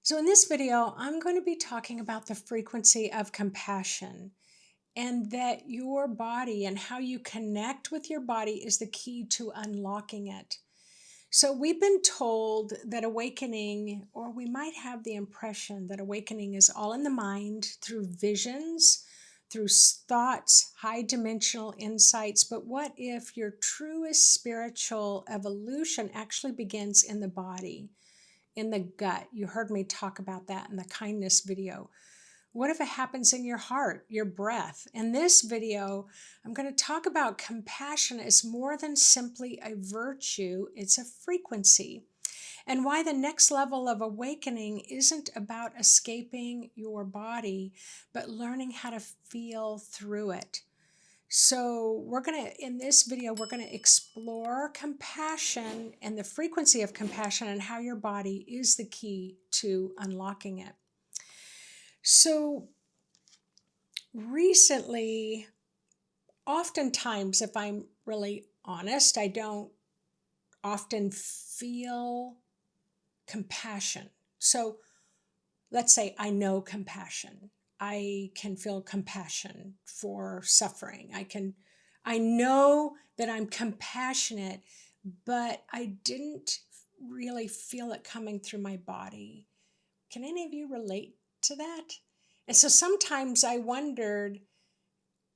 So in this video, I'm going to be talking about the frequency of compassion and that your body and how you connect with your body is the key to unlocking it. So we've been told that awakening, or we might have the impression that awakening is all in the mind through visions, through thoughts, high dimensional insights. But what if your truest spiritual evolution actually begins in the body? In the gut? You heard me talk about that in the kindness video. What if it happens in your heart, your breath? In this video, I'm going to talk about compassion as more than simply a virtue, it's a frequency. And why the next level of awakening isn't about escaping your body, but learning how to feel through it. So in this video, we're going to explore compassion and the frequency of compassion and how your body is the key to unlocking it. So recently, oftentimes, if I'm really honest, I don't often feel compassion. So let's say I know compassion. I can feel compassion for suffering. I know that I'm compassionate, but I didn't really feel it coming through my body. Can any of you relate to that? And so sometimes I wondered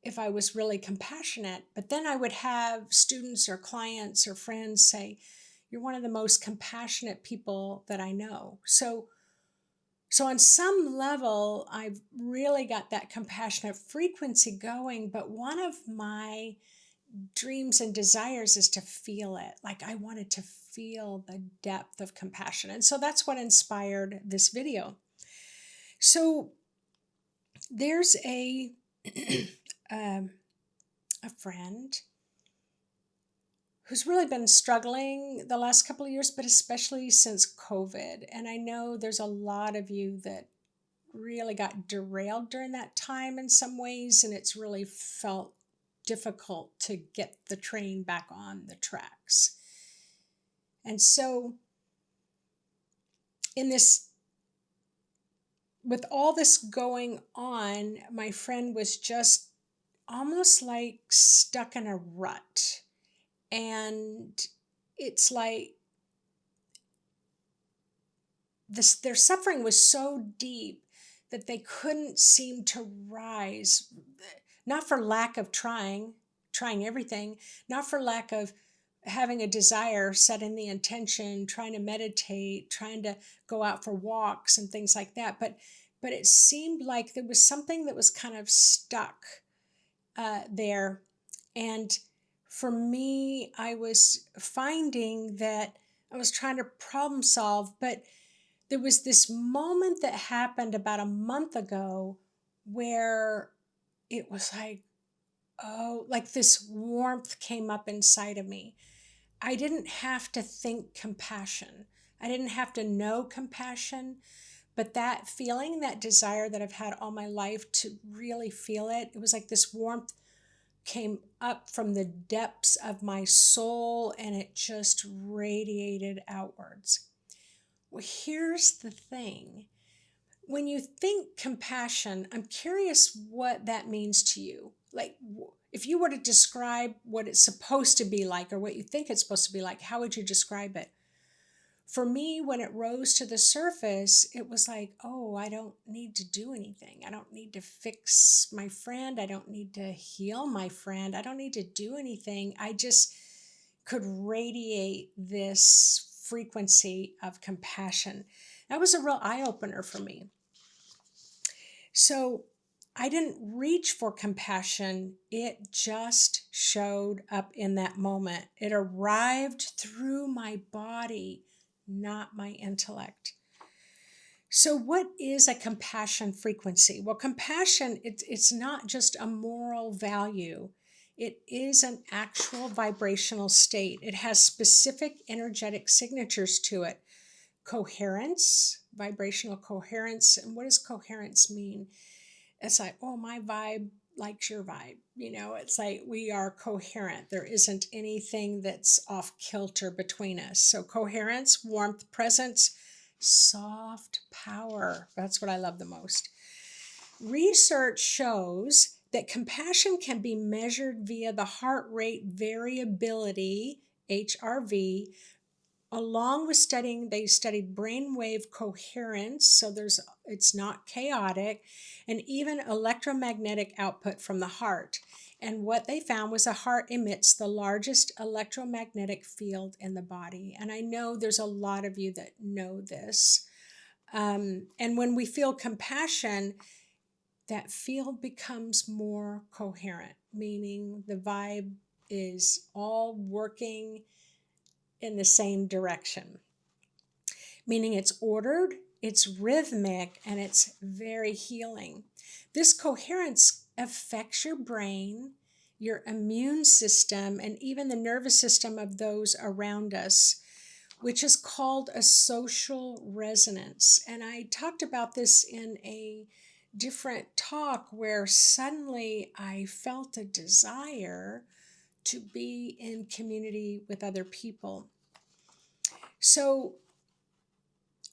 if I was really compassionate, but then I would have students or clients or friends say, "You're one of the most compassionate people that I know." So on some level, I've really got that compassionate frequency going, but one of my dreams and desires is to feel it. Like I wanted to feel the depth of compassion. And so that's what inspired this video. So there's um, a friend who's really been struggling the last couple of years, but especially since COVID. And I know there's a lot of you that really got derailed during that time in some ways, and it's really felt difficult to get the train back on the tracks. And so with all this going on, my friend was just almost like stuck in a rut. And it's like their suffering was so deep that they couldn't seem to rise, not for lack of trying everything, not for lack of having a desire, setting the intention, trying to meditate, trying to go out for walks and things like that. But it seemed like there was something that was kind of stuck there. And for me, I was finding that I was trying to problem solve, but there was this moment that happened about a month ago where it was like, oh, like this warmth came up inside of me. I didn't have to think compassion. I didn't have to know compassion, but that feeling, that desire that I've had all my life to really feel it, it was like this warmth came up from the depths of my soul and it just radiated outwards. Well, here's the thing. When you think compassion, I'm curious what that means to you. Like, if you were to describe what it's supposed to be like or what you think it's supposed to be like, how would you describe it? For me, when it rose to the surface, it was like, oh, I don't need to do anything. I don't need to fix my friend. I don't need to heal my friend. I don't need to do anything. I just could radiate this frequency of compassion. That was a real eye-opener for me. So I didn't reach for compassion. It just showed up in that moment. It arrived through my body, not my intellect. So what is a compassion frequency? Well, compassion, it's not just a moral value. It is an actual vibrational state. It has specific energetic signatures to it. Coherence, vibrational coherence. And what does coherence mean? It's like, oh, my vibe likes your vibe. It's like we are coherent. There isn't anything that's off kilter between us. So coherence, warmth, presence, soft power. That's what I love the most. Research shows that compassion can be measured via the heart rate variability, HRV, along with they studied brainwave coherence, so it's not chaotic, and even electromagnetic output from the heart. And what they found was the heart emits the largest electromagnetic field in the body. And I know there's a lot of you that know this. And when we feel compassion, that field becomes more coherent, meaning the vibe is all working in the same direction, meaning it's ordered, it's rhythmic, and it's very healing. This coherence affects your brain, your immune system, and even the nervous system of those around us, which is called a social resonance. And I talked about this in a different talk where suddenly I felt a desire to be in community with other people. So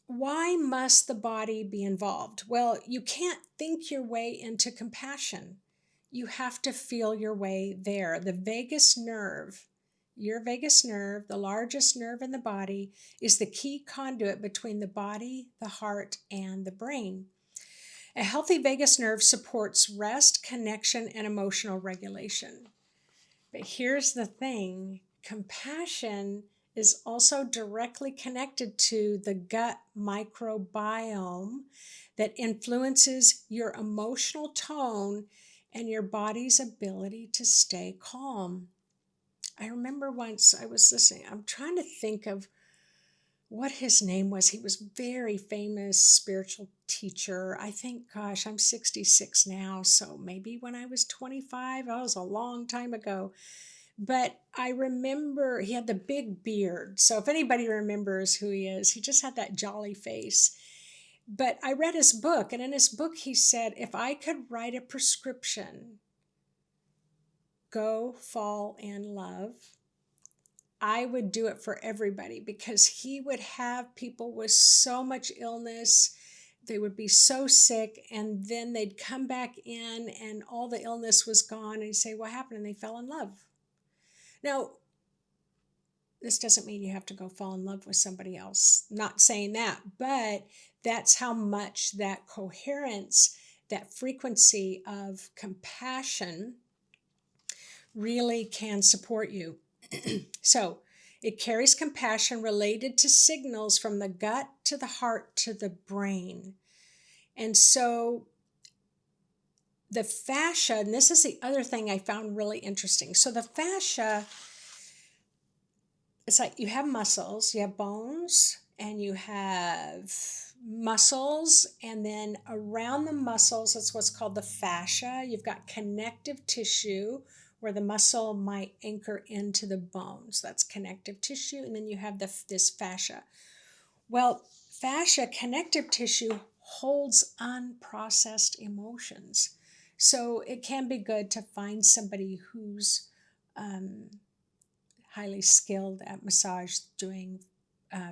why must the body be involved? Well, you can't think your way into compassion. You have to feel your way there. The vagus nerve, your vagus nerve, the largest nerve in the body, is the key conduit between the body, the heart, and the brain. A healthy vagus nerve supports rest, connection, and emotional regulation. But here's the thing, compassion is also directly connected to the gut microbiome that influences your emotional tone and your body's ability to stay calm. I remember once I was listening, I'm trying to think of what his name was. He was very famous spiritual teacher. I think, gosh, I'm 66 now, so maybe when I was 25, that was a long time ago. But I remember he had the big beard. So if anybody remembers who he is, he just had that jolly face. But I read his book, and in his book he said, if I could write a prescription, go fall in love, I would do it for everybody, because he would have people with so much illness. They would be so sick, and then they'd come back in and all the illness was gone, and he'd say, what happened? And they fell in love. Now, this doesn't mean you have to go fall in love with somebody else. Not saying that, but that's how much that coherence, that frequency of compassion really can support you. So it carries compassion related to signals from the gut to the heart to the brain. And so the fascia, and this is the other thing I found really interesting. So the fascia, it's like you have muscles, you have bones, and you have muscles, and then around the muscles, that's what's called the fascia. You've got connective tissue where the muscle might anchor into the bones. That's connective tissue, and then you have this fascia. Well, fascia, connective tissue, holds unprocessed emotions. So it can be good to find somebody who's highly skilled at massage doing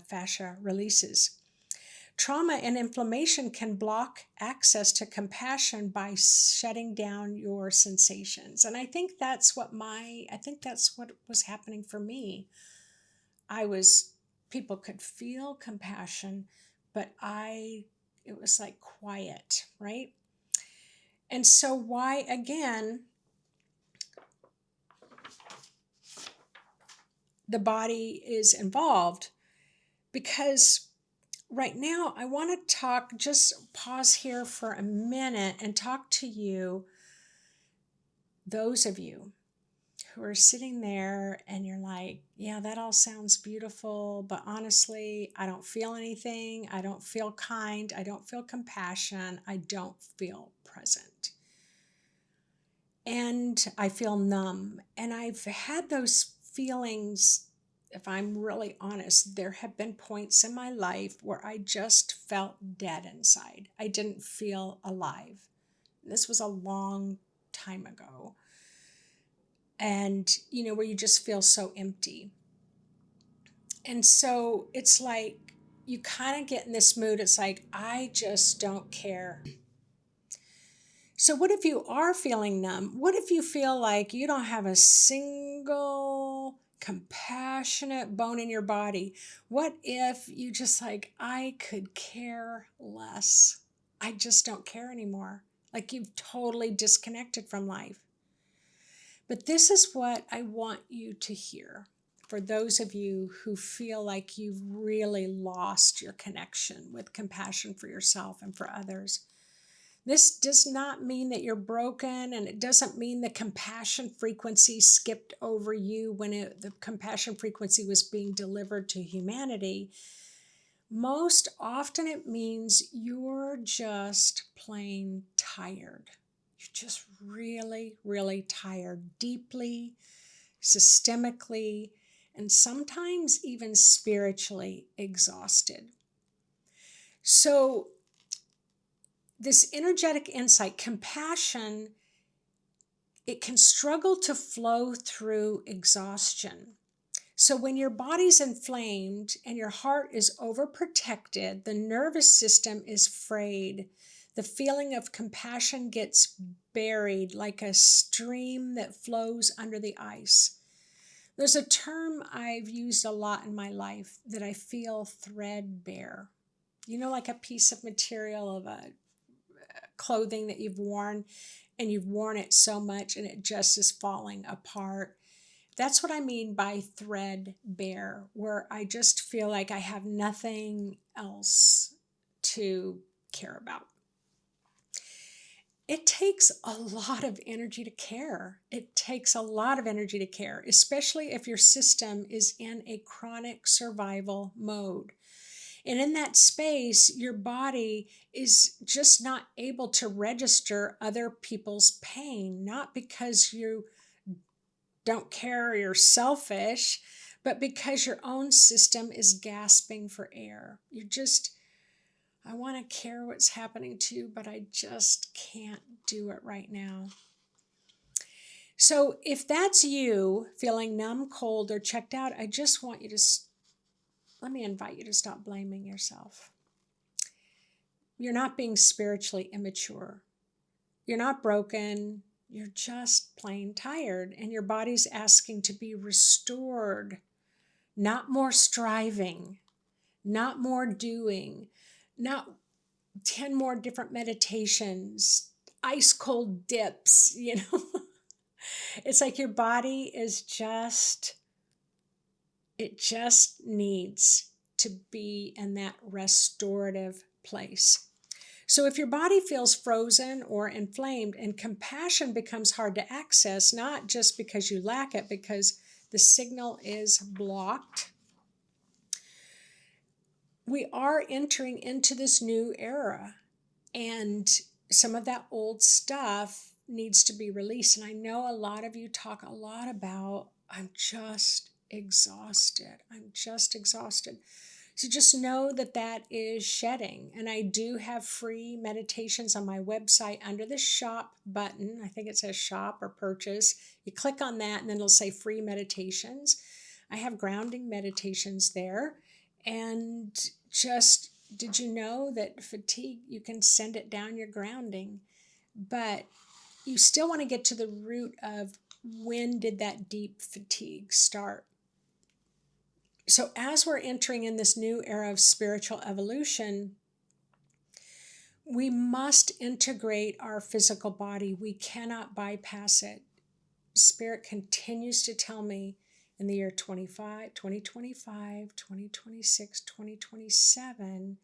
fascia releases. Trauma and inflammation can block access to compassion by shutting down your sensations. And I think that's what was happening for me. People could feel compassion, but it was like quiet, right? And so why, again, the body is involved? Because right now I want to just pause here for a minute and talk to you, those of you who are sitting there and you're like, yeah, that all sounds beautiful, but honestly, I don't feel anything. I don't feel kind. I don't feel compassion. I don't feel present. And I feel numb. And I've had those feelings, if I'm really honest. There have been points in my life where I just felt dead inside. I didn't feel alive. This was a long time ago. And, where you just feel so empty. And so it's like you kind of get in this mood. It's like, I just don't care. So, what if you are feeling numb? What if you feel like you don't have a single compassionate bone in your body? What if you just like, I could care less? I just don't care anymore. Like you've totally disconnected from life. But this is what I want you to hear. For those of you who feel like you've really lost your connection with compassion for yourself and for others, this does not mean that you're broken, and it doesn't mean the compassion frequency skipped over you when the compassion frequency was being delivered to humanity. Most often it means you're just plain tired. You're just really, really tired, deeply, systemically, and sometimes even spiritually exhausted. So this energetic insight, compassion, it can struggle to flow through exhaustion. So when your body's inflamed and your heart is overprotected, the nervous system is frayed. The feeling of compassion gets buried like a stream that flows under the ice. There's a term I've used a lot in my life that I feel threadbear. You know, like a piece of material of a clothing that you've worn, and you've worn it so much and it just is falling apart. That's what I mean by threadbare, where I just feel like I have nothing else to care about. It takes a lot of energy to care. It takes a lot of energy to care, especially if your system is in a chronic survival mode. And in that space, your body is just not able to register other people's pain, not because you don't care or you're selfish, but because your own system is gasping for air. I want to care what's happening to you, but I just can't do it right now. So if that's you, feeling numb, cold, or checked out, I just want you to, let me invite you to stop blaming yourself. You're not being spiritually immature. You're not broken. You're just plain tired, and your body's asking to be restored. Not more striving, not more doing, not 10 more different meditations, ice cold dips, you know. It's like your body is it just needs to be in that restorative place. So if your body feels frozen or inflamed and compassion becomes hard to access, not just because you lack it, because the signal is blocked, we are entering into this new era, and some of that old stuff needs to be released. And I know a lot of you talk a lot about, I'm just exhausted. I'm just exhausted. So just know that that is shedding. And I do have free meditations on my website under the shop button. I think it says shop or purchase. You click on that and then it'll say free meditations. I have grounding meditations there. And just, did you know that fatigue, you can send it down your grounding, but you still want to get to the root of when did that deep fatigue start? So as we're entering in this new era of spiritual evolution, we must integrate our physical body. We cannot bypass it. Spirit continues to tell me in the year 2025, 2026, 2027,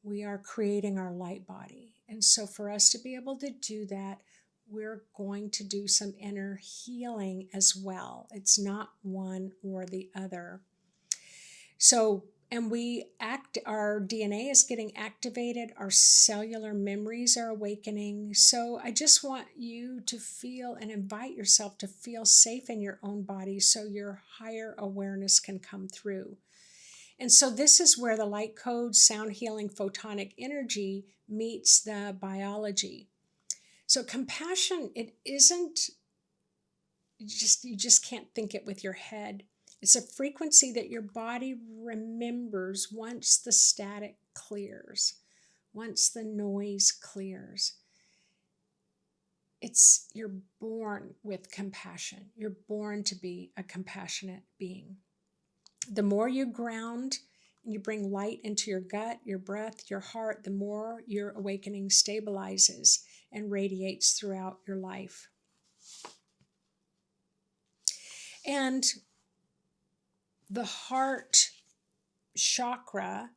we are creating our light body. And so for us to be able to do that, we're going to do some inner healing as well. It's not one or the other. So, and our DNA is getting activated, our cellular memories are awakening. So I just want you to feel and invite yourself to feel safe in your own body so your higher awareness can come through. And so this is where the light code, sound healing, photonic energy meets the biology. So compassion, it isn't, you just can't think it with your head. It's a frequency that your body remembers once the static clears, once the noise clears. You're born with compassion. You're born to be a compassionate being. The more you ground and you bring light into your gut, your breath, your heart, the more your awakening stabilizes and radiates throughout your life. And the heart chakra,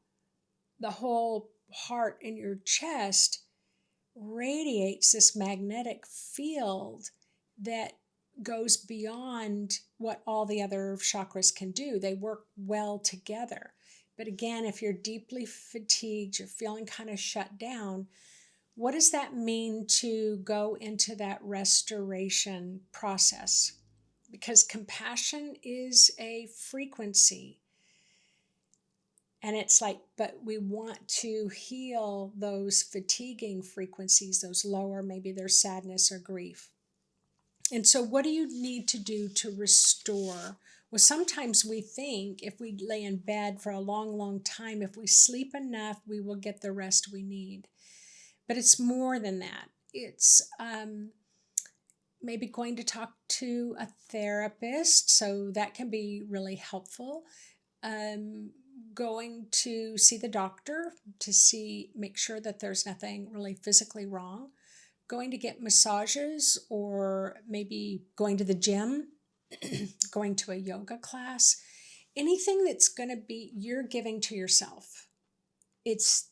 the whole heart in your chest, radiates this magnetic field that goes beyond what all the other chakras can do. They work well together. But again, if you're deeply fatigued, you're feeling kind of shut down, what does that mean to go into that restoration process? Because compassion is a frequency. And it's like, but we want to heal those fatiguing frequencies, those lower, maybe there's sadness or grief. And so what do you need to do to restore? Well, sometimes we think if we lay in bed for a long, long time, if we sleep enough, we will get the rest we need. But it's more than that. It's maybe going to talk to a therapist, so that can be really helpful. Going to see the doctor to make sure that there's nothing really physically wrong. Going to get massages, or maybe going to the gym, going to a yoga class, anything that's going to be you're giving to yourself. It's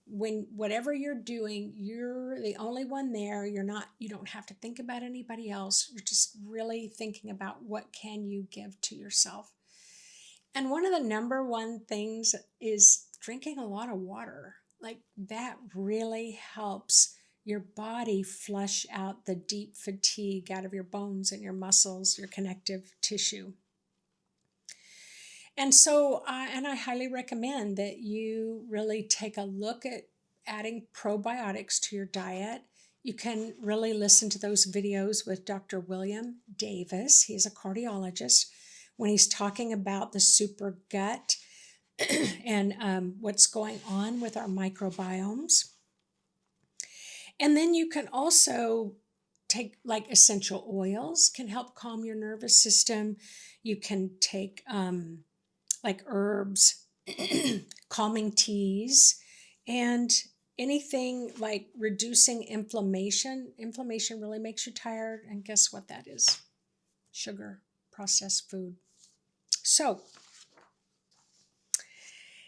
when whatever you're doing, you're the only one there. You don't have to think about anybody else. You're just really thinking about what can you give to yourself. And one of the number one things is drinking a lot of water. Like that really helps your body flush out the deep fatigue out of your bones and your muscles, your connective tissue. And so, and I highly recommend that you really take a look at adding probiotics to your diet. You can really listen to those videos with Dr. William Davis. He's a cardiologist, when he's talking about the super gut and what's going on with our microbiomes. And then you can also take like essential oils, can help calm your nervous system. You can take like herbs, calming teas, and anything like reducing inflammation. Inflammation really makes you tired, and guess what that is? Sugar, processed food. So,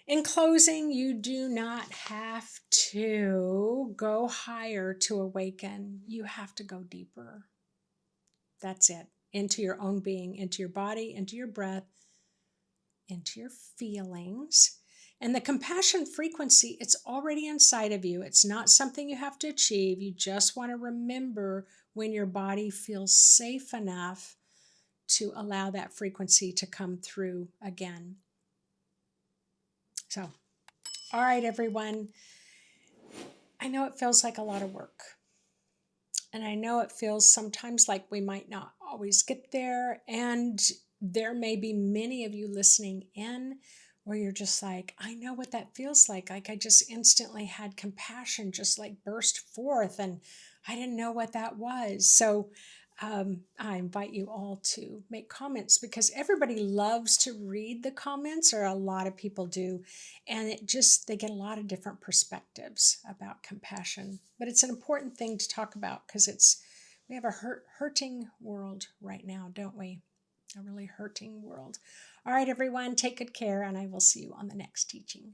in closing, you do not have to go higher to awaken. You have to go deeper. That's it. Into your own being, into your body, into your breath, into your feelings. And the compassion frequency, it's already inside of you. It's not something you have to achieve. You just want to remember when your body feels safe enough to allow that frequency to come through again. So, all right, everyone. I know it feels like a lot of work. And I know it feels sometimes like we might not always get there. And there may be many of you listening in where you're just like, I know what that feels like. Like I just instantly had compassion just like burst forth, and I didn't know what that was. So I invite you all to make comments, because everybody loves to read the comments, or a lot of people do. And they get a lot of different perspectives about compassion. But it's an important thing to talk about, because we have a hurting world right now, don't we? A really hurting world. All right, everyone, take good care, and I will see you on the next teaching.